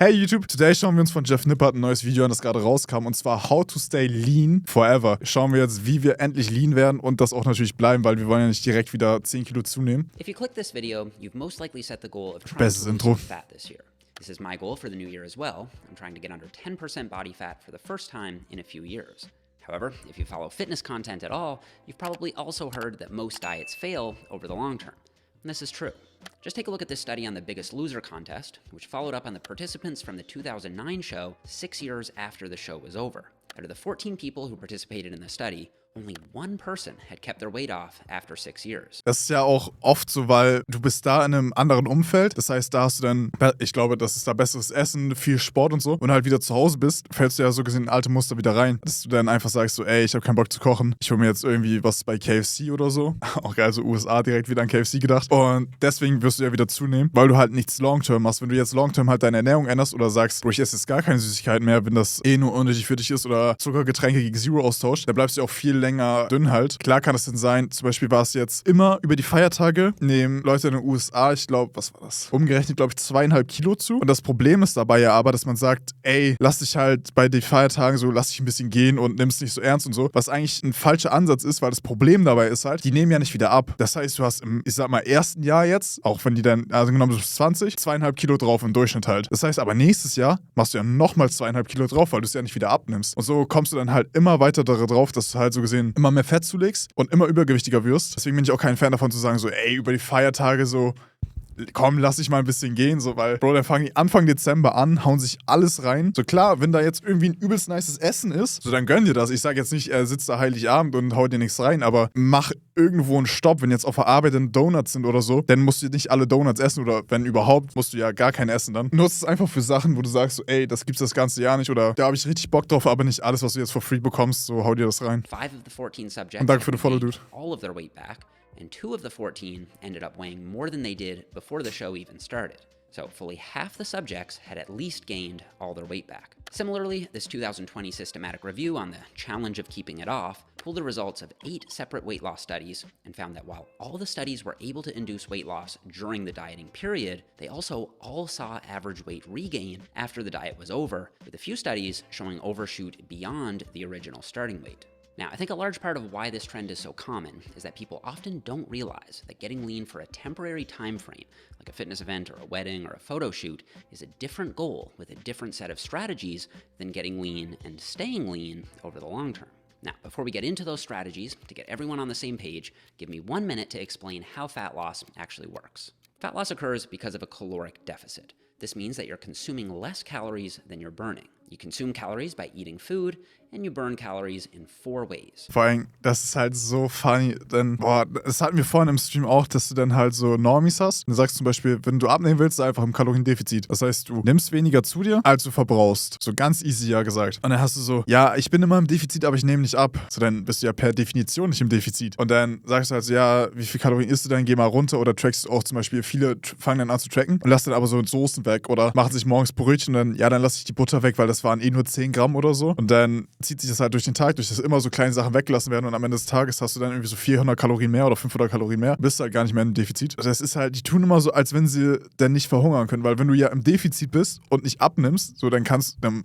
Hey YouTube, today schauen wir uns von Jeff Nippert ein neues Video an, das gerade rauskam, und zwar How to Stay Lean Forever. Schauen wir jetzt, wie wir endlich lean werden und das auch natürlich bleiben, weil wir wollen ja nicht direkt wieder 10 Kilo zunehmen. If you click this video, you've most likely set the goal of trying Bestes to lose Intro. some fat this year. This is my goal for the new year as well. I'm trying to get under 10% body fat for the first time in a few years. However, if you follow fitness content at all, you've probably also heard that most diets fail over the long term. And this is true. Just take a look at this study on the Biggest Loser contest, which followed up on the participants from the 2009 show 6 years after the show was over. Out of the 14 people who participated in the study, only one person had kept their weight off after 6 years. Das ist ja auch oft so, weil du bist da in einem anderen Umfeld. Das heißt, da hast du dann, ich glaube, das ist da besseres Essen, viel Sport und so. Und halt wieder zu Hause bist, fällst du ja so gesehen in alte Muster wieder rein. Dass du dann einfach sagst so, ey, ich habe keinen Bock zu kochen. Ich hole mir jetzt irgendwie was bei KFC oder so. Auch geil, so USA direkt wieder an KFC gedacht. Und deswegen wirst du ja wieder zunehmen, weil du halt nichts Long-Term machst. Wenn du jetzt Long-Term halt deine Ernährung änderst oder sagst, ich esse jetzt gar keine Süßigkeiten mehr, wenn das eh nur unnötig für dich ist, oder Zuckergetränke gegen Zero austauscht, dann bleibst du auch viel länger dünn halt. Klar kann es denn sein, zum Beispiel war es jetzt immer über die Feiertage, nehmen Leute in den USA, ich glaube, was war das? Umgerechnet, glaube ich, 2,5 Kilo zu. Und das Problem ist dabei ja aber, dass man sagt, ey, lass dich halt bei den Feiertagen so, lass dich ein bisschen gehen und nimm es nicht so ernst und so. Was eigentlich ein falscher Ansatz ist, weil das Problem dabei ist halt, die nehmen ja nicht wieder ab. Das heißt, du hast im, ich sag mal, ersten Jahr jetzt, auch wenn die dann, also genommen, du bist 20, 2,5 Kilo drauf im Durchschnitt halt. Das heißt aber, nächstes Jahr machst du ja nochmal 2,5 Kilo drauf, weil du es ja nicht wieder abnimmst. Und so kommst du dann halt immer weiter darauf, dass du halt so gesehen immer mehr Fett zulegst und immer übergewichtiger wirst. Deswegen bin ich auch kein Fan davon zu sagen, so, ey, über die Feiertage so, komm, lass dich mal ein bisschen gehen, so, weil, Bro, dann fangen die Anfang Dezember an, hauen sich alles rein. So klar, wenn da jetzt irgendwie ein übelst nices Essen ist, so dann gönn dir das. Ich sag jetzt nicht, er sitzt da Heiligabend und haut dir nichts rein, aber mach irgendwo einen Stopp, wenn jetzt auf der Arbeit dann Donuts sind oder so, dann musst du nicht alle Donuts essen oder wenn überhaupt, musst du ja gar keine essen dann. Nutzt es einfach für Sachen, wo du sagst, so, ey, das gibt's das ganze Jahr nicht oder da habe ich richtig Bock drauf, aber nicht alles, was du jetzt for free bekommst, so hau dir das rein. 5 of the 14 subjects Und danke für den Follow, Dude. all of their weight back, and 2 of the 14 ended up weighing more than they did before the show even started. So fully half the subjects had at least gained all their weight back. Similarly, this 2020 systematic review on the challenge of keeping it off pulled the results of 8 separate weight loss studies and found that while all the studies were able to induce weight loss during the dieting period, they also all saw average weight regain after the diet was over, with a few studies showing overshoot beyond the original starting weight. Now, I think a large part of why this trend is so common is that people often don't realize that getting lean for a temporary time frame, like a fitness event or a wedding or a photo shoot, is a different goal with a different set of strategies than getting lean and staying lean over the long term. Now, before we get into those strategies, to get everyone on the same page, give me 1 minute to explain how fat loss actually works. Fat loss occurs because of a caloric deficit. This means that you're consuming less calories than you're burning. You consume calories by eating food, and you burn calories in 4 ways. Vor allem, das ist halt so funny, denn, boah, das hatten wir vorhin im Stream auch, dass du dann halt so Normies hast. Du sagst zum Beispiel, wenn du abnehmen willst, sei einfach im Kaloriendefizit. Das heißt, du nimmst weniger zu dir, als du verbrauchst. So ganz easy ja gesagt. Und dann hast du so, ja, ich bin immer im Defizit, aber ich nehme nicht ab. So, dann bist du ja per Definition nicht im Defizit. Und dann sagst du halt so, ja, wie viel Kalorien isst du denn? Geh mal runter. Oder trackst du auch zum Beispiel, viele fangen dann an zu tracken und lassen dann aber so Soßen weg oder machen sich morgens Brötchen und dann, ja, dann lasse ich die Butter weg, weil das waren eh nur 10 Gramm oder so. Und dann zieht sich das halt durch den Tag, durch das immer so kleine Sachen weggelassen werden und am Ende des Tages hast du dann irgendwie so 400 Kalorien mehr oder 500 Kalorien mehr, bist halt gar nicht mehr im Defizit. Das ist halt, die tun immer so, als wenn sie dann nicht verhungern können, weil wenn du ja im Defizit bist und nicht abnimmst, so dann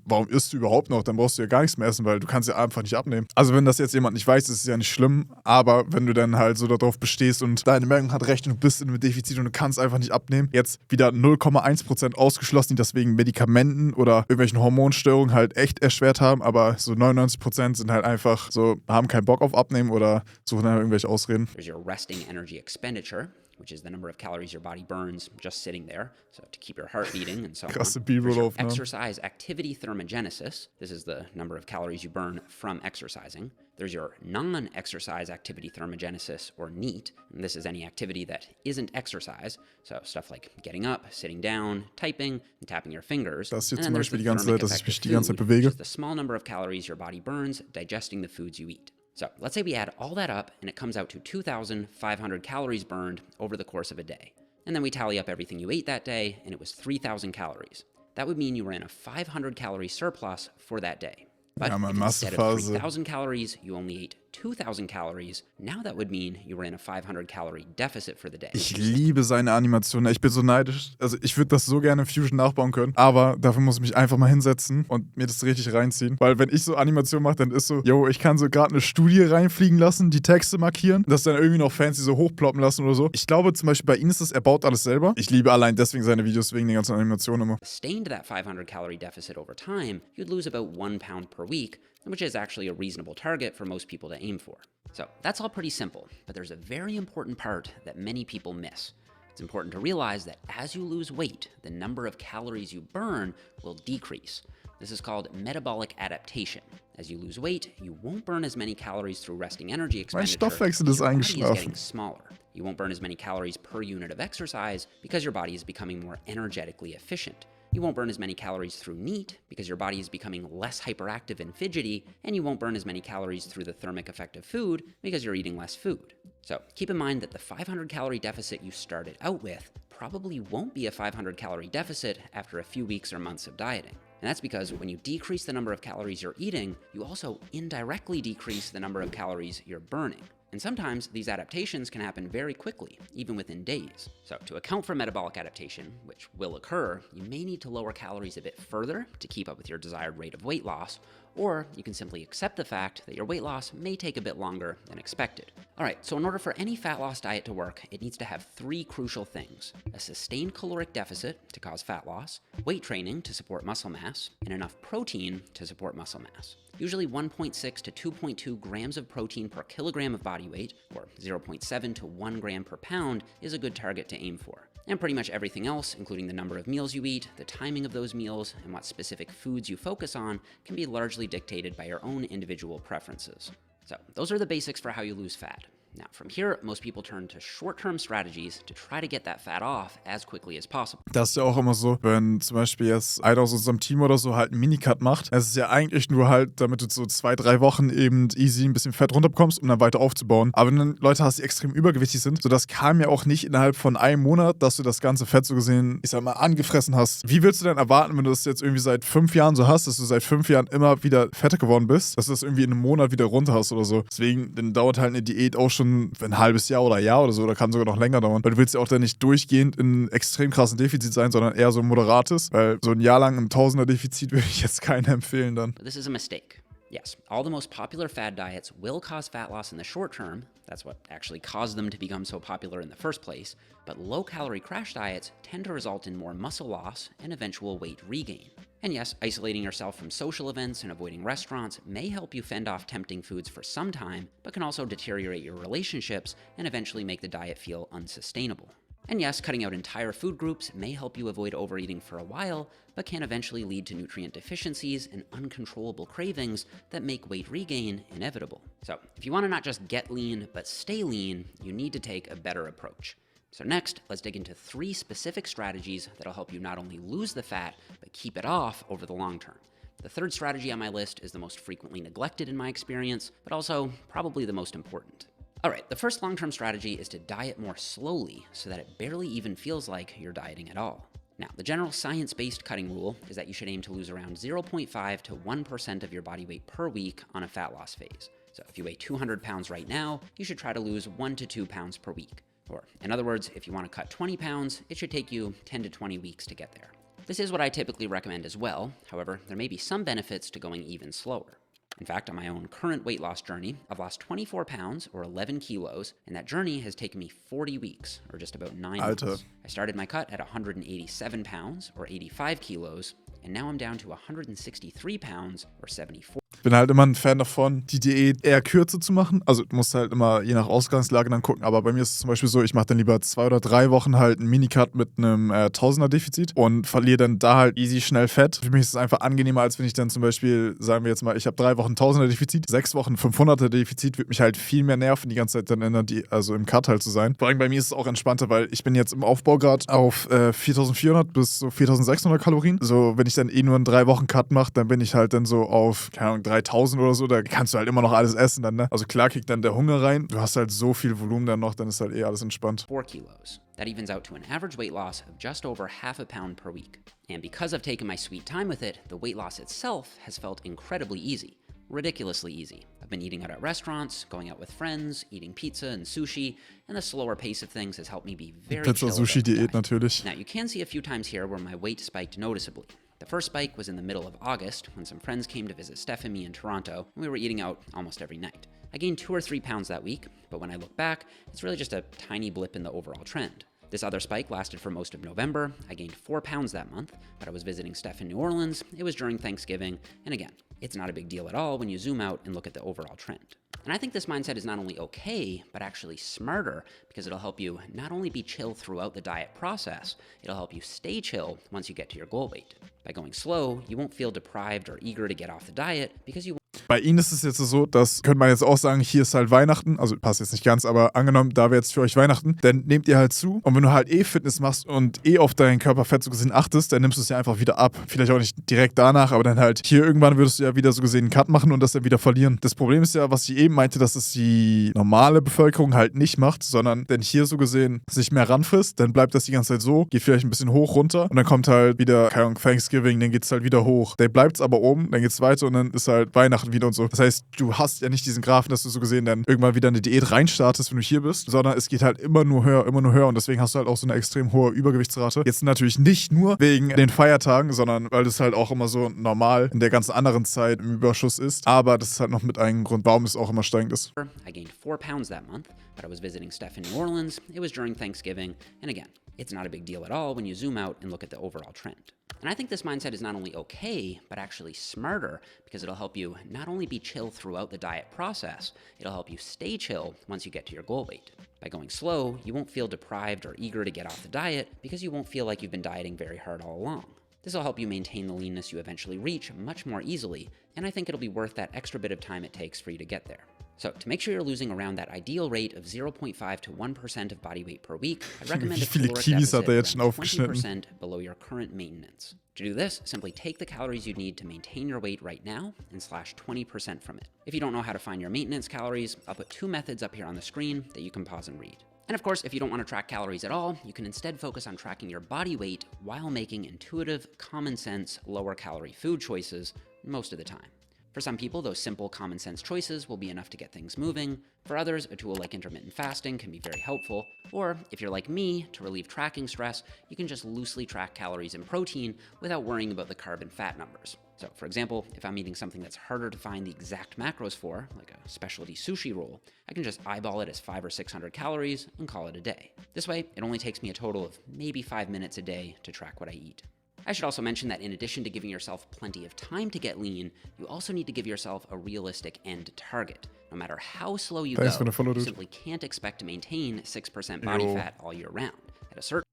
warum isst du überhaupt noch? Dann brauchst du ja gar nichts mehr essen, weil du kannst ja einfach nicht abnehmen. Also wenn das jetzt jemand nicht weiß, ist es ja nicht schlimm, aber wenn du dann halt so darauf bestehst und deine Ernährung hat recht und du bist in einem Defizit und du kannst einfach nicht abnehmen, jetzt wieder 0,1% ausgeschlossen, die das wegen Medikamenten oder irgendwelchen Hormonstörungen halt echt erschwert haben, aber so 99% sind halt einfach so, haben keinen Bock auf Abnehmen oder suchen dann irgendwelche Ausreden. There's your resting energy expenditure, which is the number of calories your body burns just sitting there, so to keep your heart beating and so on. Krasse There's your B-Roll-Aufnahmen. exercise activity thermogenesis. This is the number of calories you burn from exercising. There's your non-exercise activity thermogenesis, or NEAT, and this is any activity that isn't exercise, so stuff like getting up, sitting down, typing, and tapping your fingers. Das hier And zum then there's Beispiel the die ganze thermic Zeit, dass ich effect mich of die ganze food, Zeit bewege. which is the small number of calories your body burns digesting the foods you eat. So let's say we add all that up and it comes out to 2,500 calories burned over the course of a day. And then we tally up everything you ate that day and it was 3,000 calories. That would mean you were in a 500 calorie surplus for that day. But Ja, if man, instead of Massephase. 3,000 calories, you only ate 2,000 calories, now that would mean you were in a 500 calorie deficit for the day. Ich liebe seine Animation. Ich bin so neidisch. Also ich würde das so gerne in Fusion nachbauen können, aber dafür muss ich mich einfach mal hinsetzen und mir das richtig reinziehen. Weil wenn ich so Animation mache, dann ist so, yo, ich kann so gerade eine Studie reinfliegen lassen, die Texte markieren, das dann irgendwie noch fancy so hochploppen lassen oder so. Ich glaube zum Beispiel bei ihm ist es, er baut alles selber. Ich liebe allein deswegen seine Videos, wegen den ganzen Animationen immer. Sustained that 500 calorie deficit over time, you'd lose about 1 pound per week, which is actually a reasonable target for most people to aim for. So that's all pretty simple, but there's a very important part that many people miss. It's important to realize that as you lose weight, the number of calories you burn will decrease. This is called metabolic adaptation. As you lose weight, you won't burn as many calories through resting energy expenditure. Mein Stoffwechsel ist your body is eingeschlafen. getting smaller. You won't burn as many calories per unit of exercise because your body is becoming more energetically efficient. You won't burn as many calories through NEAT because your body is becoming less hyperactive and fidgety, and you won't burn as many calories through the thermic effect of food because you're eating less food. So keep in mind that the 500 calorie deficit you started out with probably won't be a 500 calorie deficit after a few weeks or months of dieting. And that's because when you decrease the number of calories you're eating, you also indirectly decrease the number of calories you're burning. And sometimes these adaptations can happen very quickly, even within days. So to account for metabolic adaptation, which will occur, you may need to lower calories a bit further to keep up with your desired rate of weight loss, or you can simply accept the fact that your weight loss may take a bit longer than expected. All right, so in order for any fat loss diet to work, it needs to have 3 crucial things: a sustained caloric deficit to cause fat loss, weight training to support muscle mass, and enough protein to support muscle mass. Usually 1.6 to 2.2 grams of protein per kilogram of body weight, or 0.7 to 1 gram per pound, is a good target to aim for. And pretty much everything else, including the number of meals you eat, the timing of those meals, and what specific foods you focus on, can be largely dictated by your own individual preferences. So those are the basics for how you lose fat. Now, from here, most people turn to short-term strategies to try to get that fat off as quickly as possible. Das ist ja auch immer so, wenn zum Beispiel jetzt einer aus unserem Team oder so halt einen Minicut macht. Es ist ja eigentlich nur halt, damit du so 2-3 Wochen eben easy ein bisschen Fett runterbekommst, um dann weiter aufzubauen. Aber wenn du Leute hast, die extrem übergewichtig sind, so das kam ja auch nicht innerhalb von einem Monat, dass du das ganze Fett so gesehen, ich sag mal, angefressen hast. Wie willst du denn erwarten, wenn du das jetzt irgendwie seit 5 Jahren so hast, dass du seit 5 Jahren immer wieder fetter geworden bist, dass du das irgendwie in einem Monat wieder runter hast oder so. Deswegen, dann dauert halt eine Diät auch schon ein halbes Jahr oder Jahr oder so, oder kann sogar noch länger dauern. Weil du willst ja auch dann nicht durchgehend in extrem krassen Defizit sein, sondern eher so ein moderates, weil so ein Jahr lang ein Tausender-Defizit würde ich jetzt keinen empfehlen dann. But this is a mistake. Yes, all the most popular fad diets will cause fat loss in the short term. That's what actually caused them to become so popular in the first place. But low-calorie crash diets tend to result in more muscle loss and eventual weight regain. And yes, isolating yourself from social events and avoiding restaurants may help you fend off tempting foods for some time, but can also deteriorate your relationships and eventually make the diet feel unsustainable. And yes, cutting out entire food groups may help you avoid overeating for a while, but can eventually lead to nutrient deficiencies and uncontrollable cravings that make weight regain inevitable. So if you want to not just get lean, but stay lean, you need to take a better approach. So next, let's dig into 3 specific strategies that'll help you not only lose the fat, but keep it off over the long term. The third strategy on my list is the most frequently neglected in my experience, but also probably the most important. All right, the first long-term strategy is to diet more slowly so that it barely even feels like you're dieting at all. Now, the general science-based cutting rule is that you should aim to lose around 0.5 to 1% of your body weight per week on a fat loss phase. So if you weigh 200 pounds right now, you should try to lose 1 to 2 pounds per week. Or, in other words, if you want to cut 20 pounds, it should take you 10 to 20 weeks to get there. This is what I typically recommend as well. However, there may be some benefits to going even slower. In fact, on my own current weight loss journey, I've lost 24 pounds or 11 kilos, and that journey has taken me 40 weeks, or just about 9 months. I started my cut at 187 pounds or 85 kilos, and now I'm down to 163 pounds or 74. Ich bin halt immer ein Fan davon, die Diät eher kürzer zu machen. Also du musst halt immer je nach Ausgangslage dann gucken. Aber bei mir ist es zum Beispiel so, ich mache dann lieber 2 oder 3 Wochen halt einen Minicut mit einem Tausender-Defizit und verliere dann da halt easy schnell Fett. Für mich ist es einfach angenehmer, als wenn ich dann zum Beispiel, sagen wir jetzt mal, ich habe 3 Wochen Tausender-Defizit, 6 Wochen 500er-Defizit, würde mich halt viel mehr nerven, die ganze Zeit dann also im Cut halt zu sein. Vor allem bei mir ist es auch entspannter, weil ich bin jetzt im Aufbau gerade auf 4400 bis so 4600 Kalorien. So, wenn ich dann nur einen 3 Wochen Cut mache, dann bin ich halt dann so auf, keine Ahnung, 3000 oder so, da kannst du halt immer noch alles essen dann, ne? Also klar kriegt dann der Hunger rein, du hast halt so viel Volumen dann noch, dann ist halt alles entspannt. 4 kilos. That evens out to an average weight loss of just over half a pound per week. And because I've taken my sweet time with it, the weight loss itself has felt incredibly easy. Ridiculously easy. I've been eating out at restaurants, going out with friends, eating pizza and sushi, and the slower pace of things has helped me be very chill about the Pizza-Sushi-Diät diet. natürlich. Now, you can see a few times here where my weight spiked noticeably. The first spike was in the middle of August when some friends came to visit Steph and me in Toronto, and we were eating out almost every night. I gained 2 or 3 pounds that week, but when I look back, it's really just a tiny blip in the overall trend. This other spike lasted for most of November. I gained 4 pounds that month, but I was visiting Steph in New Orleans. It was during Thanksgiving, and again, it's not a big deal at all when you zoom out and look at the overall trend. And I think this mindset is not only okay, but actually smarter, because it'll help you not only be chill throughout the diet process, it'll help you stay chill once you get to your goal weight. By going slow, you won't feel deprived or eager to get off the diet, because you Bei ihnen ist es jetzt so, das könnte man jetzt auch sagen, hier ist halt Weihnachten, also passt jetzt nicht ganz, aber angenommen, da wäre jetzt für euch Weihnachten, dann nehmt ihr halt zu und wenn du halt Fitness machst und auf dein Körperfett so gesehen achtest, dann nimmst du es ja einfach wieder ab. Vielleicht auch nicht direkt danach, aber dann halt hier irgendwann würdest du ja wieder so gesehen einen Cut machen und das dann wieder verlieren. Das Problem ist ja, was ich eben meinte, dass es die normale Bevölkerung halt nicht macht, sondern wenn hier so gesehen sich mehr ranfrisst, dann bleibt das die ganze Zeit so, geht vielleicht ein bisschen hoch, runter und dann kommt halt wieder, keine Ahnung, Thanksgiving, dann geht es halt wieder hoch. Dann bleibt es aber oben, dann geht es weiter und dann ist halt Weihnachten wieder und so. Das heißt, du hast ja nicht diesen Graphen, dass du so gesehen dann irgendwann wieder eine Diät reinstartest, wenn du hier bist, sondern es geht halt immer nur höher und deswegen hast du halt auch so eine extrem hohe Übergewichtsrate. Jetzt natürlich nicht nur wegen den Feiertagen, sondern weil das halt auch immer so normal in der ganzen anderen Zeit im Überschuss ist, aber das ist halt noch mit einem Grund, warum es auch immer steigend ist. I gained 4 pounds that month, but I was visiting Steph in New Orleans. It was during Thanksgiving, and again, it's not a big deal at all when you zoom out and look at the overall trend. And I think this mindset is not only okay, but actually smarter, because it'll help you not only be chill throughout the diet process, it'll help you stay chill once you get to your goal weight. By going slow, you won't feel deprived or eager to get off the diet, because you won't feel like you've been dieting very hard all along. This will help you maintain the leanness you eventually reach much more easily, and I think it'll be worth that extra bit of time it takes for you to get there. So, to make sure you're losing around that ideal rate of 0.5 to 1% of body weight per week, I'd recommend a caloric deficit around 20% below your current maintenance. To do this, simply take the calories you need to maintain your weight right now and slash 20% from it. If you don't know how to find your maintenance calories, I'll put 2 methods up here on the screen that you can pause and read. And of course, if you don't want to track calories at all, you can instead focus on tracking your body weight while making intuitive, common sense, lower calorie food choices most of the time. For some people, those simple common sense choices will be enough to get things moving. For others, a tool like intermittent fasting can be very helpful. Or if you're like me, to relieve tracking stress, you can just loosely track calories and protein without worrying about the carb and fat numbers. So for example, if I'm eating something that's harder to find the exact macros for, like a specialty sushi roll, I can just eyeball it as 500 or 600 calories and call it a day. This way, it only takes me a total of maybe 5 minutes a day to track what I eat. I should also mention that in addition to giving yourself plenty of time to get lean, you also need to give yourself a realistic end target. No matter how slow you go, you simply can't expect to maintain 6% body fat all year round. At a certain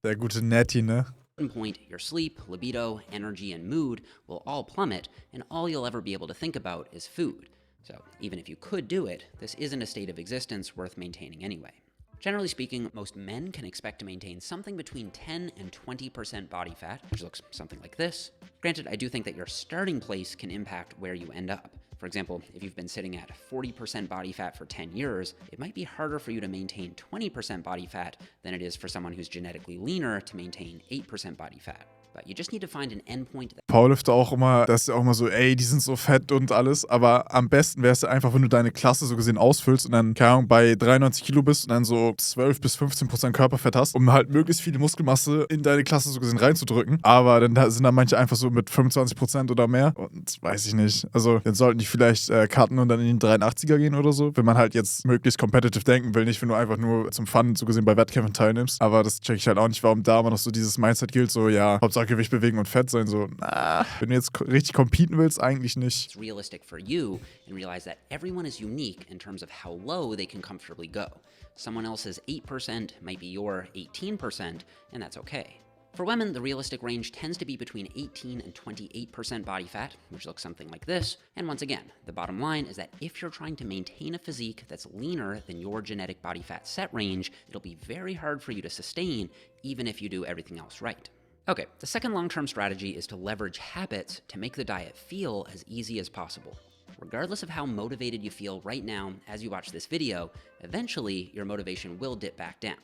point, your sleep, libido, energy, and mood will all plummet, and all you'll ever be able to think about is food. So even if you could do it, this isn't a state of existence worth maintaining anyway. Generally speaking, most men can expect to maintain something between 10 and 20% body fat, which looks something like this. Granted, I do think that your starting place can impact where you end up. For example, if you've been sitting at 40% body fat for 10 years, it might be harder for you to maintain 20% body fat than it is for someone who's genetically leaner to maintain 8% body fat. But you just need to find an endpoint. Paul lüfte auch immer, das ist ja auch immer so, ey, die sind so fett und alles, aber am besten wäre es ja einfach, wenn du deine Klasse so gesehen ausfüllst und dann, keine Ahnung, bei 93 Kilo bist und dann so 12 bis 15% Körperfett hast, um halt möglichst viele Muskelmasse in deine Klasse so gesehen reinzudrücken. Aber dann sind da manche einfach so mit 25% oder mehr und weiß ich nicht. Also dann sollten die vielleicht cutten und dann in den 83er gehen oder so, wenn man halt jetzt möglichst competitive denken will, nicht wenn du einfach nur zum Fun so gesehen bei Wettkämpfen teilnimmst. Aber das check ich halt auch nicht, warum da immer noch so dieses Mindset gilt, so ja, Hauptsache Gewicht bewegen und fett sein, so, wenn du jetzt richtig competen willst, eigentlich nicht. It's realistic for you and realize that everyone is unique in terms of how low they can comfortably go. Someone else's 8% might be your 18%, and that's okay. For women, the realistic range tends to be between 18 and 28% body fat, which looks something like this. And once again, the bottom line is that if you're trying to maintain a physique that's leaner than your genetic body fat set range, it'll be very hard for you to sustain, even if you do everything else right. Okay, the second long-term strategy is to leverage habits to make the diet feel as easy as possible. Regardless of how motivated you feel right now as you watch this video, eventually your motivation will dip back down.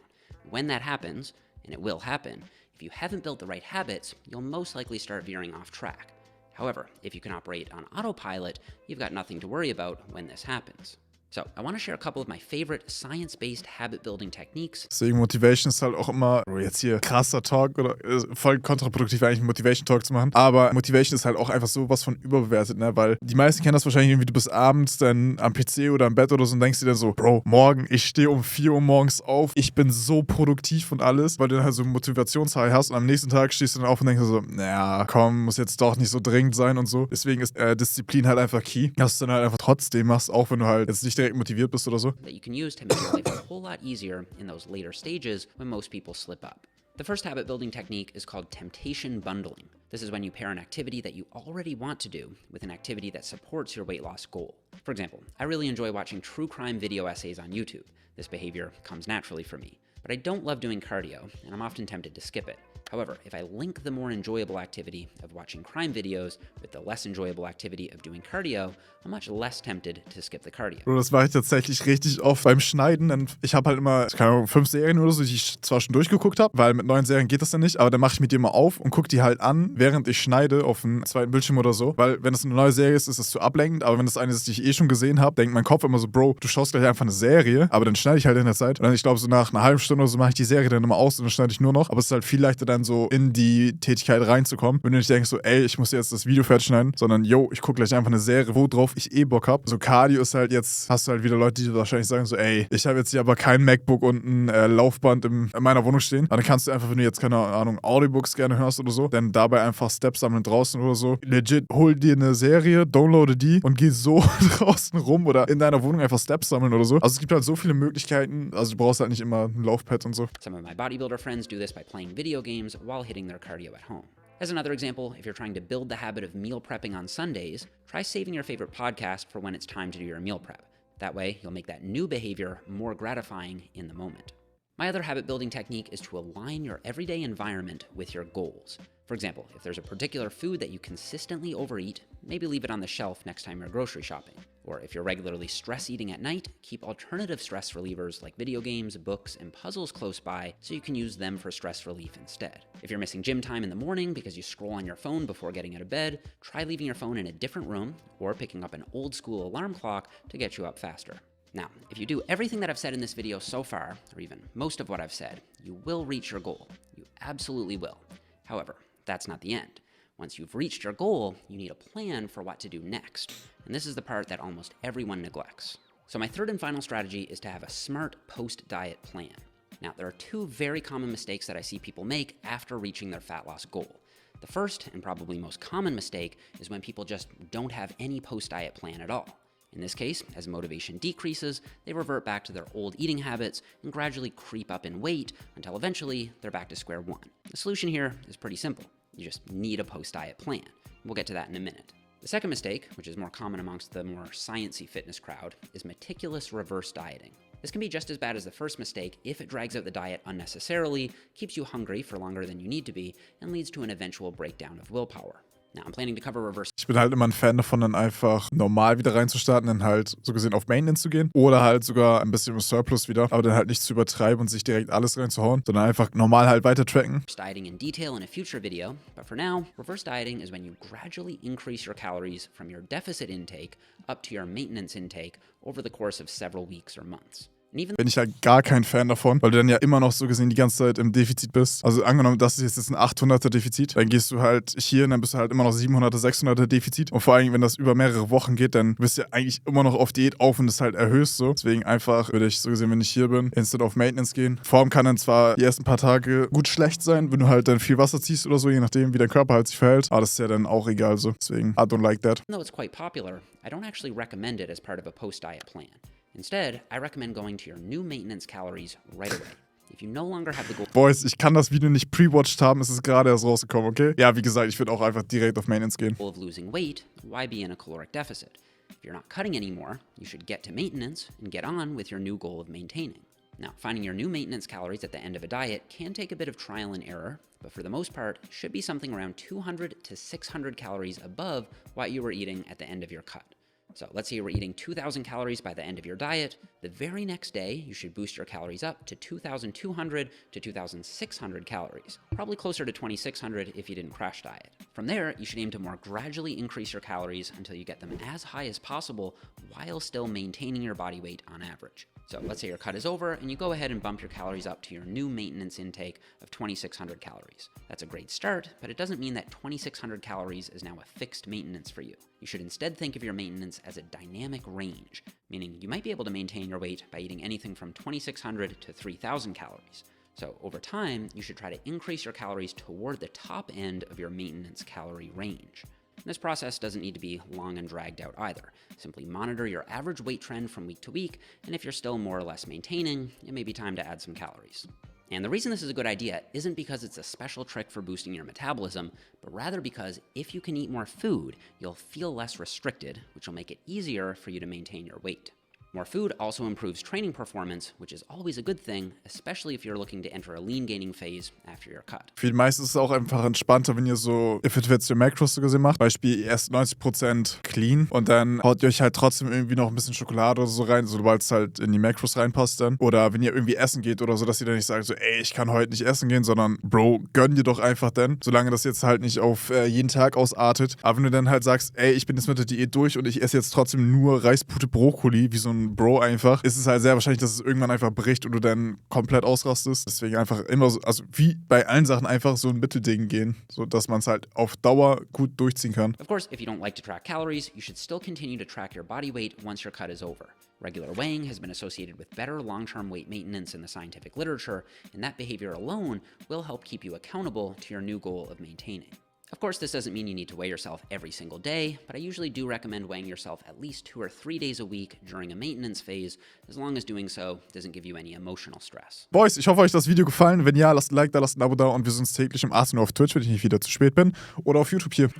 When that happens, and it will happen, if you haven't built the right habits, you'll most likely start veering off track. However, if you can operate on autopilot, you've got nothing to worry about when this happens. So, I want to share a couple of my favorite science-based habit-building techniques. Deswegen Motivation ist halt auch immer, jetzt hier krasser Talk oder voll kontraproduktiv eigentlich einen Motivation Talk zu machen. Aber Motivation ist halt auch einfach sowas von überbewertet, ne? Weil die meisten kennen das wahrscheinlich irgendwie, du bist abends dann am PC oder im Bett oder so und denkst dir dann so, Bro, morgen, ich stehe um 4 Uhr morgens auf, ich bin so produktiv und alles, weil du dann halt so einen Motivationshigh hast und am nächsten Tag stehst du dann auf und denkst dir so, naja, komm, muss jetzt doch nicht so dringend sein und so. Deswegen ist Disziplin halt einfach key, dass du dann halt einfach trotzdem machst, auch wenn du halt jetzt nicht direkt motiviert bist oder so. That you can use to make your life a whole lot easier in those later stages when most people slip up. The first habit building technique is called temptation bundling. This is when you pair an activity that you already want to do with an activity that supports your weight loss goal. For example, I really enjoy watching true crime video essays on YouTube. This behavior comes naturally for me. But I don't love doing cardio, and I'm often tempted to skip it. However, if I link the more enjoyable activity of watching crime videos with the less enjoyable activity of doing cardio, I'm much less tempted to skip the cardio. Bro, das mache ich tatsächlich richtig oft beim Schneiden. Denn ich habe halt immer, keine Ahnung, 5 Serien oder so, die ich zwar schon durchgeguckt habe, weil mit neuen Serien geht das dann nicht, aber dann mache ich mir die immer auf und gucke die halt an, während ich schneide auf einem zweiten Bildschirm oder so. Weil wenn es eine neue Serie ist, ist das zu ablenkend, aber wenn das eine ist, die ich eh schon gesehen habe, denkt mein Kopf immer so, Bro, du schaust gleich einfach eine Serie, aber dann schneide ich halt in der Zeit. Und dann, ich glaube, so nach einer halben Stunde oder so mache ich die Serie dann immer aus und dann schneide ich nur noch. Aber es ist halt viel leichter dann so in die Tätigkeit reinzukommen, wenn du nicht denkst so, ey, ich muss jetzt das Video fertig schneiden, sondern yo, ich gucke gleich einfach eine Serie, worauf ich eh Bock habe. So Cardio ist halt jetzt, hast du halt wieder Leute, die wahrscheinlich sagen so, ey, ich habe jetzt hier aber kein MacBook und ein Laufband in meiner Wohnung stehen. Aber dann kannst du einfach, wenn du jetzt, keine Ahnung, Audiobooks gerne hörst oder so, dann dabei einfach Steps sammeln draußen oder so. Legit, hol dir eine Serie, downloade die und geh so draußen rum oder in deiner Wohnung einfach Steps sammeln oder so. Also es gibt halt so viele Möglichkeiten, also du brauchst halt nicht immer ein Laufpad und so. Some of my bodybuilder friends do this by playing video games while hitting their cardio at home. As another example, if you're trying to build the habit of meal prepping on Sundays, try saving your favorite podcast for when it's time to do your meal prep. That way, you'll make that new behavior more gratifying in the moment. My other habit building technique is to align your everyday environment with your goals. For example, if there's a particular food that you consistently overeat, maybe leave it on the shelf next time you're grocery shopping. Or if you're regularly stress eating at night, keep alternative stress relievers like video games, books, and puzzles close by so you can use them for stress relief instead. If you're missing gym time in the morning because you scroll on your phone before getting out of bed, try leaving your phone in a different room or picking up an old school alarm clock to get you up faster. Now, if you do everything that I've said in this video so far, or even most of what I've said, you will reach your goal. You absolutely will. However, that's not the end. Once you've reached your goal, you need a plan for what to do next. And this is the part that almost everyone neglects. So my third and final strategy is to have a smart post-diet plan. Now, there are 2 very common mistakes that I see people make after reaching their fat loss goal. The first, and probably most common mistake, is when people just don't have any post-diet plan at all. In this case, as motivation decreases, they revert back to their old eating habits and gradually creep up in weight until eventually they're back to square one. The solution here is pretty simple. You just need a post-diet plan. We'll get to that in a minute. The second mistake, which is more common amongst the more sciencey fitness crowd, is meticulous reverse dieting. This can be just as bad as the first mistake if it drags out the diet unnecessarily, keeps you hungry for longer than you need to be, and leads to an eventual breakdown of willpower. Now, I'm planning to cover reverse. Ich bin halt immer ein Fan davon, dann einfach normal wieder reinzustarten, dann halt so gesehen auf Maintenance zu gehen oder halt sogar ein bisschen im Surplus wieder, aber dann halt nicht zu übertreiben und sich direkt alles reinzuhauen, sondern einfach normal halt weiter tracken. Dieting in detail in a future video, but for now, reverse dieting is when you gradually increase your calories from your deficit intake up to your maintenance intake over the course of several weeks or months. Bin ich halt gar kein Fan davon, weil du dann ja immer noch so gesehen die ganze Zeit im Defizit bist. Also angenommen, das ist jetzt ein 800er Defizit, dann gehst du halt hier und dann bist du halt immer noch 700er, 600er Defizit. Und vor allem, wenn das über mehrere Wochen geht, dann bist du ja eigentlich immer noch auf Diät auf und das halt erhöhst so. Deswegen einfach würde ich so gesehen, wenn ich hier bin, instant auf Maintenance gehen. Form kann dann zwar die ersten paar Tage gut schlecht sein, wenn du halt dann viel Wasser ziehst oder so, je nachdem, wie dein Körper halt sich verhält. Aber das ist ja dann auch egal so. Deswegen, I don't like that. Even though it's quite popular, I don't actually recommend it as part of a post-diet plan. Instead, I recommend going to your new maintenance calories right away. If you no longer have the goal. Boys, ich kann das Video nicht pre-watched haben, es ist gerade erst rausgekommen, okay? Ja, wie gesagt, ich würde auch einfach direkt auf Maintenance gehen. Of losing weight, why be in a caloric deficit? If you're not cutting anymore, you should get to maintenance and get on with your new goal of maintaining. Now, finding your new maintenance calories at the end of a diet can take a bit of trial and error, but for the most part, should be something around 200 to 600 calories above what you were eating at the end of your cut. So let's say you were eating 2,000 calories by the end of your diet. The very next day, you should boost your calories up to 2,200 to 2,600 calories, probably closer to 2,600 if you didn't crash diet. From there, you should aim to more gradually increase your calories until you get them as high as possible while still maintaining your body weight on average. So let's say your cut is over and you go ahead and bump your calories up to your new maintenance intake of 2,600 calories. That's a great start, but it doesn't mean that 2,600 calories is now a fixed maintenance for you. You should instead think of your maintenance as a dynamic range, meaning you might be able to maintain your weight by eating anything from 2,600 to 3,000 calories. So over time, you should try to increase your calories toward the top end of your maintenance calorie range. This process doesn't need to be long and dragged out either. Simply monitor your average weight trend from week to week, and if you're still more or less maintaining, it may be time to add some calories. And the reason this is a good idea isn't because it's a special trick for boosting your metabolism, but rather because if you can eat more food, you'll feel less restricted, which will make it easier for you to maintain your weight. More food also improves training performance, which is always a good thing, especially if you're looking to enter a lean gaining phase after your cut. Für die meisten ist es auch einfach entspannter, wenn ihr so If It Fits Your Macros so gesehen macht. Beispiel, ihr esst 90% clean und dann haut ihr euch halt trotzdem irgendwie noch ein bisschen Schokolade oder so rein, sobald es halt in die Macros reinpasst dann. Oder wenn ihr irgendwie essen geht oder so, dass ihr dann nicht sagt so, ey, ich kann heute nicht essen gehen, sondern Bro, gönn dir doch einfach dann, solange das jetzt halt nicht auf jeden Tag ausartet. Aber wenn du dann halt sagst, ey, ich bin jetzt mit der Diät durch und ich esse jetzt trotzdem nur Reispute Brokkoli, wie so ein Bro einfach, ist es halt sehr wahrscheinlich, dass es irgendwann einfach bricht und du dann komplett ausrastest. Deswegen einfach immer so, also wie bei allen Sachen einfach so ein Mittelding gehen, so dass man es halt auf Dauer gut durchziehen kann. Of course, if you don't like to track calories, you should still continue to track your body weight once your cut is over. Regular weighing has been associated with better long-term weight maintenance in the scientific literature, and that behavior alone will help keep you accountable to your new goal of maintaining. Of course, this doesn't mean you need to weigh yourself every single day, but I usually do recommend weighing yourself at least 2 or 3 days a week during a maintenance phase, as long as doing so doesn't give you any emotional stress. Boys, ich hoffe, euch das Video gefallen. Wenn ja, lasst ein Like da, lasst ein Abo da und wir sehen uns täglich um 18 Uhr auf Twitch, wenn ich nicht wieder zu spät bin, oder auf YouTube hier.